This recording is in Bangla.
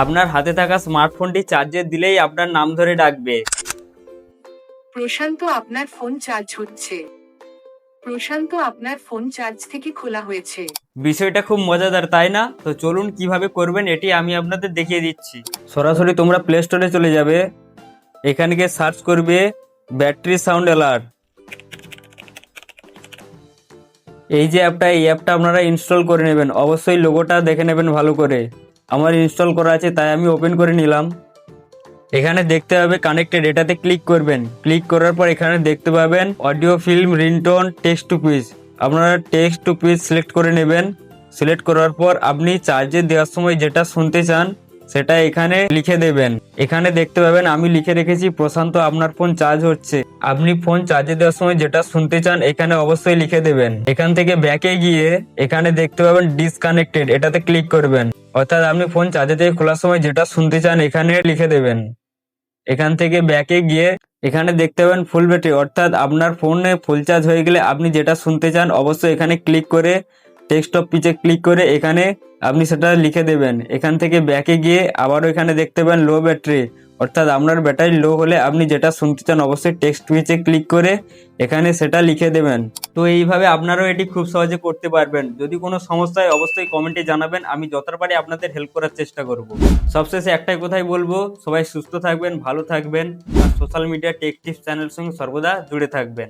আপনার হাতে থাকা স্মার্টফোনটি চার্জে দিলেই আপনার নাম ধরে ডাকবে। প্রশান্ত, আপনার ফোন চার্জ হচ্ছে। প্রশান্ত, আপনার ফোন চার্জ থেকে খোলা হয়েছে। বিষয়টা খুব মজাদার, তাই না? তো চলুন কিভাবে করবেন এটি আমি আপনাদের দেখিয়ে দিচ্ছি। সরাসরি তোমরা প্লে স্টোরে চলে যাবে, এখানে গিয়ে সার্চ করবে ব্যাটারি সাউন্ড অ্যালার্ট। এই যে অ্যাপটা, এই অ্যাপটা আপনারা ইনস্টল করে নেবেন। অবশ্যই লোগোটা দেখে নেবেন ভালো করে। আমার ইনস্টল করা আছে তাই আমি ওপেন করে নিলাম। এখানে দেখতে পাবে কানেক্টেড, এটাতে ক্লিক করবেন। ক্লিক করার পর এখানে দেখতে পাবেন audio, film, ringtone, text to speech. আপনারা টেক্সট টু স্পিচ সিলেক্ট করে নেবেন। সিলেক্ট করার পর আপনি চার্জে দেওয়ার সময় যেটা শুনতে চান সেটা এখানে লিখে দেবেন। এখানে দেখতে পাবেন আমি লিখে রেখেছি প্রশান্ত, আপনার ফোন চার্জ হচ্ছে। আপনি ফোন চার্জে দেওয়ার সময় যেটা শুনতে চান এখানে অবশ্যই লিখে দেবেন। এখান থেকে ব্যাকে গিয়ে এখানে দেখতে পাবেন ডিসকানেক্টেড, এটাতে ক্লিক করবেন। অর্থাৎ আপনি ফোন চার্জে থেকে খোলার সময় যেটা শুনতে চান এখানে লিখে দেবেন। এখান থেকে ব্যাকে গিয়ে এখানে দেখতে পাবেন ফুল ব্যাটারি, অর্থাৎ আপনার ফোনে ফুল চার্জ হয়ে গেলে আপনি যেটা শুনতে চান অবশ্যই এখানে ক্লিক করে টেক্সট অফ স্পিচে ক্লিক করে এখানে আপনি সেটা লিখে দেবেন। এখান থেকে ব্যাকে গিয়ে আবারও এখানে দেখতে পাবেন লো ব্যাটারি, অর্থাৎ আপনার ব্যাটারি লো হলে আপনি যেটা শুনতে চান অবশ্যই টেক্সট স্পিচে ক্লিক করে এখানে সেটা লিখে দেবেন। তো এইভাবে আপনারাও এটি খুব সহজে করতে পারবেন। যদি কোনো সমস্যা হয় অবশ্যই কমেন্টে জানাবেন, আমি যতটা পারি আপনাদের হেল্প করার চেষ্টা করব। সবশেষে একটাই কথাই বলবো, সবাই সুস্থ থাকবেন, ভালো থাকবেন আর সোশ্যাল মিডিয়া টেক টিপস চ্যানেলের সঙ্গে সর্বদা জুড়ে থাকবেন।